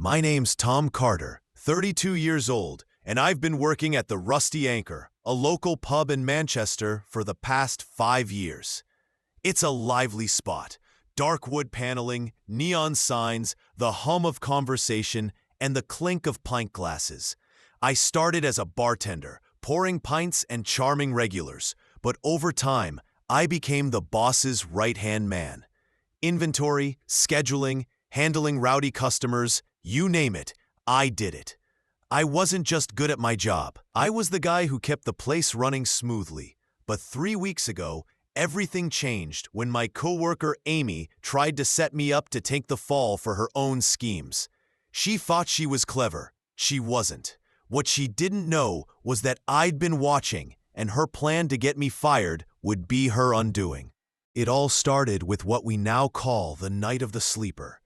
My name's Tom Carter, 32 years old, and I've been working at the Rusty Anchor, a local pub in Manchester, for the past 5 years. It's a lively spot. Dark wood paneling, neon signs, the hum of conversation, and the clink of pint glasses. I started as a bartender, pouring pints and charming regulars, but over time, I became the boss's right-hand man. Inventory, scheduling, handling rowdy customers, you name it, I did it. I wasn't just good at my job. I was the guy who kept the place running smoothly. But 3 weeks ago, everything changed when my coworker Amy tried to set me up to take the fall for her own schemes. She thought she was clever. She wasn't. What she didn't know was that I'd been watching, and her plan to get me fired would be her undoing. It all started with what we now call the night of the sleeper.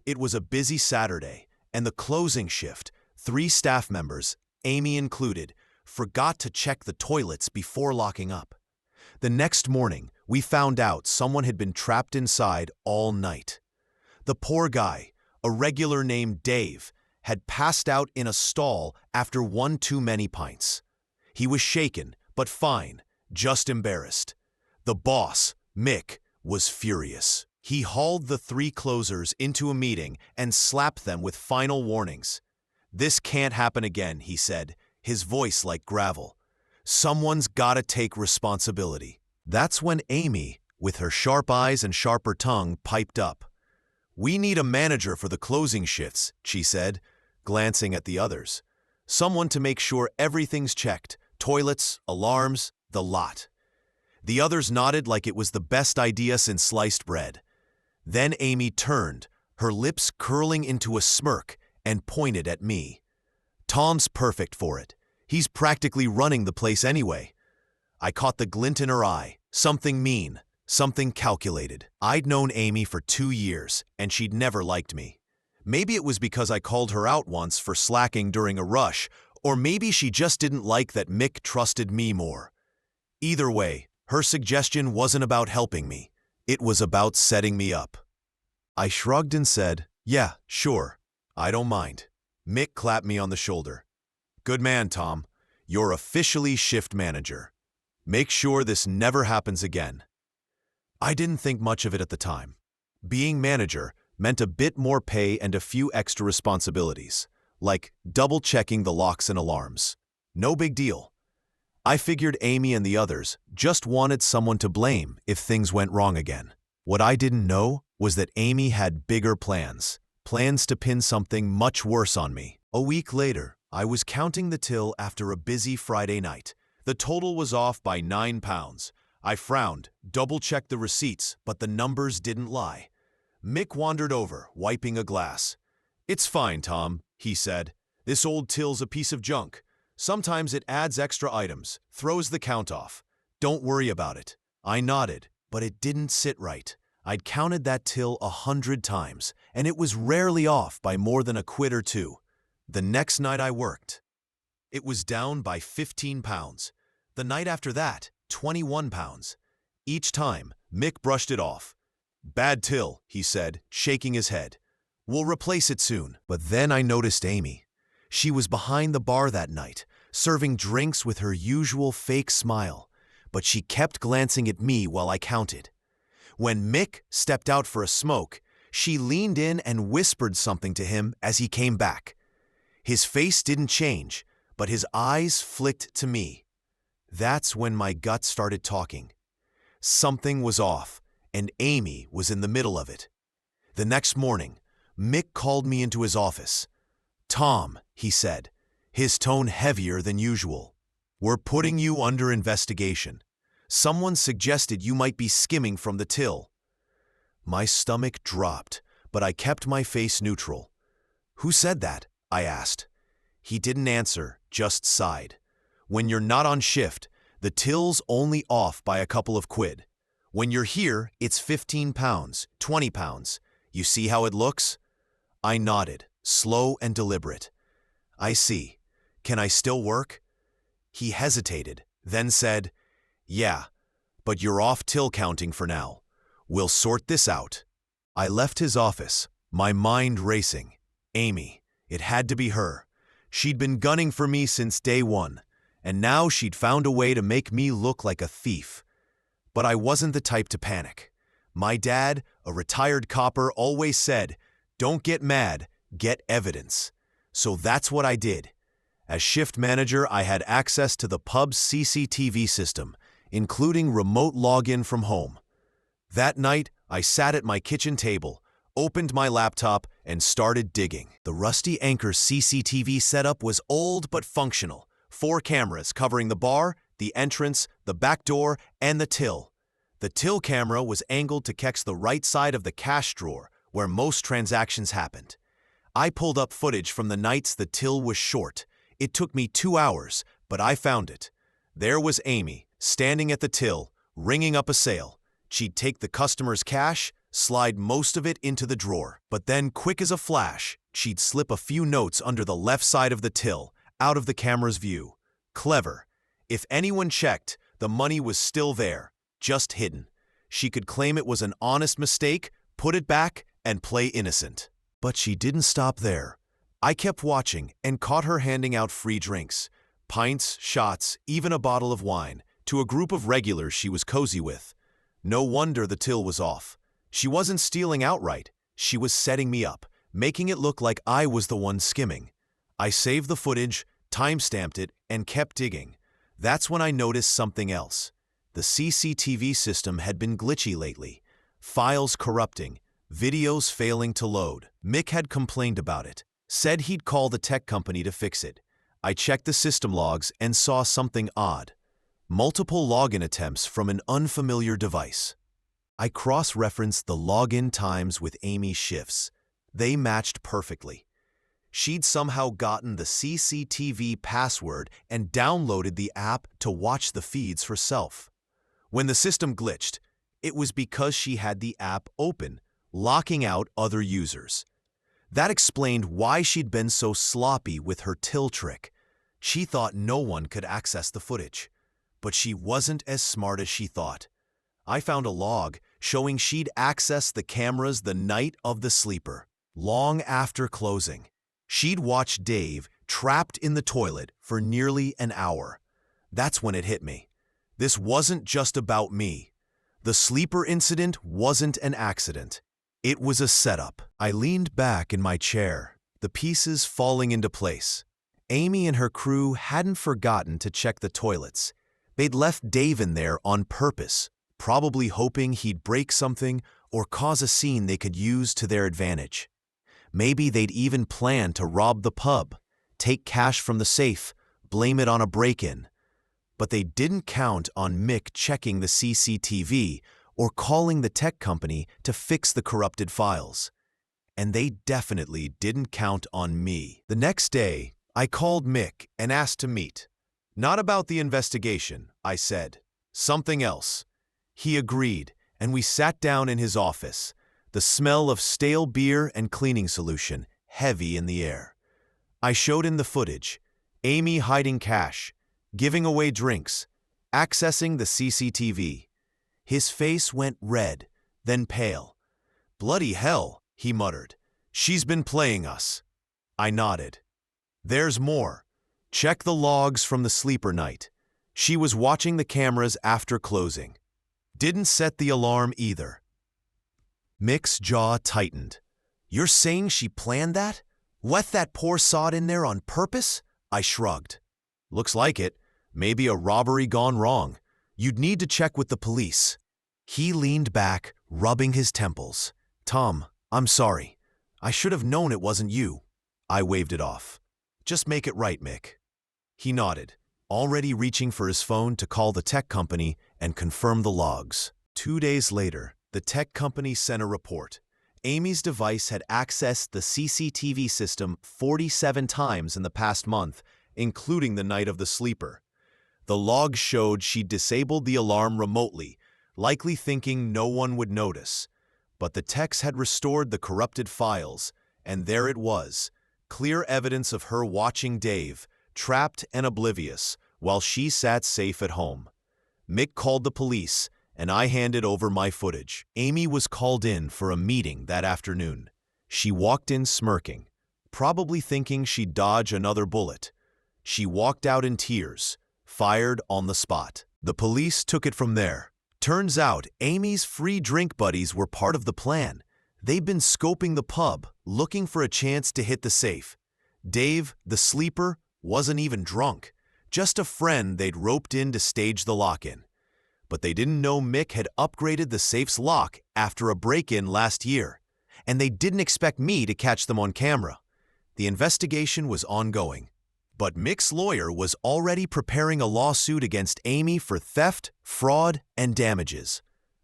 It was a busy Saturday, and the closing shift, 3 staff members, Amy included, forgot to check the toilets before locking up. The next morning, we found out someone had been trapped inside all night. The poor guy, a regular named Dave, had passed out in a stall after one too many pints. He was shaken, but fine, just embarrassed. The boss, Mick, was furious. He hauled the 3 closers into a meeting and slapped them with final warnings. "This can't happen again," he said, his voice like gravel. "Someone's gotta take responsibility." That's when Amy, with her sharp eyes and sharper tongue, piped up. "We need a manager for the closing shifts," she said, glancing at the others. "Someone to make sure everything's checked, toilets, alarms, the lot." The others nodded like it was the best idea since sliced bread. Then Amy turned, her lips curling into a smirk, and pointed at me. "Tom's perfect for it. He's practically running the place anyway." I caught the glint in her eye, something mean, something calculated. I'd known Amy for 2 years, and she'd never liked me. Maybe it was because I called her out once for slacking during a rush, or maybe she just didn't like that Mick trusted me more. Either way, her suggestion wasn't about helping me. It was about setting me up. I shrugged and said, "Yeah, sure. I don't mind." Mick clapped me on the shoulder. "Good man, Tom. You're officially shift manager. Make sure this never happens again." I didn't think much of it at the time. Being manager meant a bit more pay and a few extra responsibilities, like double-checking the locks and alarms. No big deal. I figured Amy and the others just wanted someone to blame if things went wrong again. What I didn't know was that Amy had bigger plans to pin something much worse on me. A week later, I was counting the till after a busy Friday night. The total was off by £9. I frowned, double-checked the receipts, but the numbers didn't lie. Mick wandered over, wiping a glass. "It's fine, Tom," he said. "This old till's a piece of junk. Sometimes it adds extra items, throws the count off. Don't worry about it." I nodded, but it didn't sit right. I'd counted that till 100 times, and it was rarely off by more than a quid or two. The next night I worked, it was down by £15. The night after that, £21. Each time, Mick brushed it off. "Bad till," he said, shaking his head. "We'll replace it soon." But then I noticed Amy. She was behind the bar that night, serving drinks with her usual fake smile, but she kept glancing at me while I counted. When Mick stepped out for a smoke, she leaned in and whispered something to him as he came back. His face didn't change, but his eyes flicked to me. That's when my gut started talking. Something was off, and Amy was in the middle of it. The next morning, Mick called me into his office. "Tom," he said, his tone heavier than usual, "we're putting you under investigation. Someone suggested you might be skimming from the till." My stomach dropped, but I kept my face neutral. "Who said that?" I asked. He didn't answer, just sighed. "When you're not on shift, the till's only off by a couple of quid. When you're here, it's £15, £20. You see how it looks?" I nodded, slow and deliberate. "I see. Can I still work?" He hesitated, then said, "Yeah, but you're off till counting for now. We'll sort this out." I left his office, my mind racing. Amy, It had to be her. She'd been gunning for me since day one, and now she'd found a way to make me look like a thief. But I wasn't the type to panic. My dad, a retired copper, always said, "Don't get mad, get evidence." So that's what I did. As shift manager, I had access to the pub's CCTV system, including remote login from home. That night, I sat at my kitchen table, opened my laptop, and started digging. The Rusty Anchor CCTV setup was old but functional. 4 cameras covering the bar, the entrance, the back door, and the till. The till camera was angled to catch the right side of the cash drawer, where most transactions happened. I pulled up footage from the nights the till was short. It took me 2 hours, but I found it. There was Amy, standing at the till, ringing up a sale. She'd take the customer's cash, slide most of it into the drawer. But then, quick as a flash, she'd slip a few notes under the left side of the till, out of the camera's view. Clever. If anyone checked, the money was still there, just hidden. She could claim it was an honest mistake, put it back, and play innocent. But she didn't stop there. I kept watching and caught her handing out free drinks, pints, shots, even a bottle of wine, to a group of regulars she was cozy with. No wonder the till was off. She wasn't stealing outright. She was setting me up, making it look like I was the one skimming. I saved the footage, time-stamped it, and kept digging. That's when I noticed something else. The CCTV system had been glitchy lately. Files corrupting, videos failing to load. Mick had complained about it, said he'd call the tech company to fix it. I checked the system logs and saw something odd. Multiple login attempts from an unfamiliar device. I cross-referenced the login times with Amy's shifts. They matched perfectly. She'd somehow gotten the CCTV password and downloaded the app to watch the feeds herself. When the system glitched, it was because she had the app open, locking out other users. That explained why she'd been so sloppy with her till trick. She thought no one could access the footage. But she wasn't as smart as she thought. I found a log showing she'd accessed the cameras the night of the sleeper, long after closing. She'd watched Dave trapped in the toilet for nearly an hour. That's when it hit me. This wasn't just about me. The sleeper incident wasn't an accident. It was a setup. I leaned back in my chair, the pieces falling into place. Amy and her crew hadn't forgotten to check the toilets. They'd left Dave in there on purpose, probably hoping he'd break something or cause a scene they could use to their advantage. Maybe they'd even planned to rob the pub, take cash from the safe, blame it on a break-in. But they didn't count on Mick checking the CCTV or calling the tech company to fix the corrupted files. And they definitely didn't count on me. The next day, I called Mick and asked to meet. "Not about the investigation," I said. "Something else." He agreed, and we sat down in his office, the smell of stale beer and cleaning solution heavy in the air. I showed him the footage, Amy hiding cash, giving away drinks, accessing the CCTV. His face went red, then pale. "Bloody hell," he muttered. "She's been playing us." I nodded. "There's more. Check the logs from the sleeper night. She was watching the cameras after closing. Didn't set the alarm either." Mick's jaw tightened. "You're saying she planned that? Left that poor sod in there on purpose?" I shrugged. "Looks like it. Maybe a robbery gone wrong. You'd need to check with the police." He leaned back, rubbing his temples. "Tom, I'm sorry. I should have known it wasn't you." I waved it off. "Just make it right, Mick." He nodded, already reaching for his phone to call the tech company and confirm the logs. 2 days later, the tech company sent a report. Amy's device had accessed the CCTV system 47 times in the past month, including the night of the sleeper. The logs showed she'd disabled the alarm remotely, likely thinking no one would notice. But the techs had restored the corrupted files, and there it was, clear evidence of her watching Dave, trapped and oblivious, while she sat safe at home. Mick called the police, and I handed over my footage. Amy was called in for a meeting that afternoon. She walked in smirking, probably thinking she'd dodge another bullet. She walked out in tears, fired on the spot. The police took it from there. Turns out Amy's free drink buddies were part of the plan. They'd been scoping the pub, looking for a chance to hit the safe. Dave, the sleeper, wasn't even drunk, just a friend they'd roped in to stage the lock-in. But they didn't know Mick had upgraded the safe's lock after a break-in last year, and they didn't expect me to catch them on camera. The investigation was ongoing, but Mick's lawyer was already preparing a lawsuit against Amy for theft, fraud, and damages.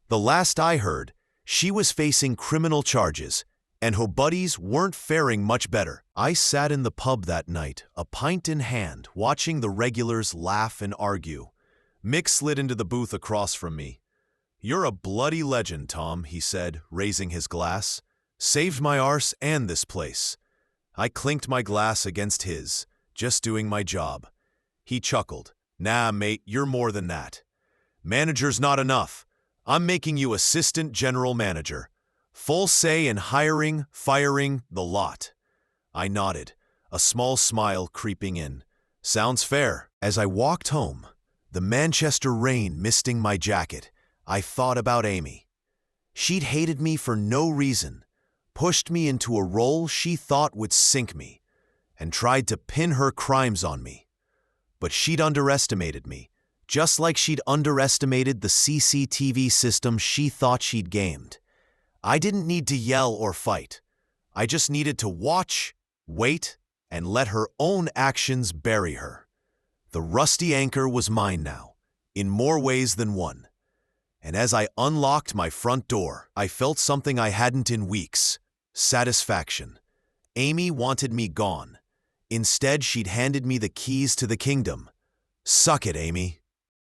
The last I heard, she was facing criminal charges, and her buddies weren't faring much better. I sat in the pub that night, a pint in hand, watching the regulars laugh and argue. Mick slid into the booth across from me. "You're a bloody legend, Tom," he said, raising his glass. "Saved my arse and this place." I clinked my glass against his, just doing my job. He chuckled. "Nah, mate, you're more than that. Manager's not enough. I'm making you assistant general manager. Full say in hiring, firing, the lot." I nodded, a small smile creeping in. "Sounds fair." As I walked home, the Manchester rain misting my jacket, I thought about Amy. She'd hated me for no reason, pushed me into a role she thought would sink me, and tried to pin her crimes on me. But she'd underestimated me, just like she'd underestimated the CCTV system she thought she'd gamed. I didn't need to yell or fight. I just needed to watch, wait, and let her own actions bury her. The rusty anchor was mine now, in more ways than one. And as I unlocked my front door, I felt something I hadn't in weeks: satisfaction. Amy wanted me gone. Instead, she'd handed me the keys to the kingdom. Suck it, Amy.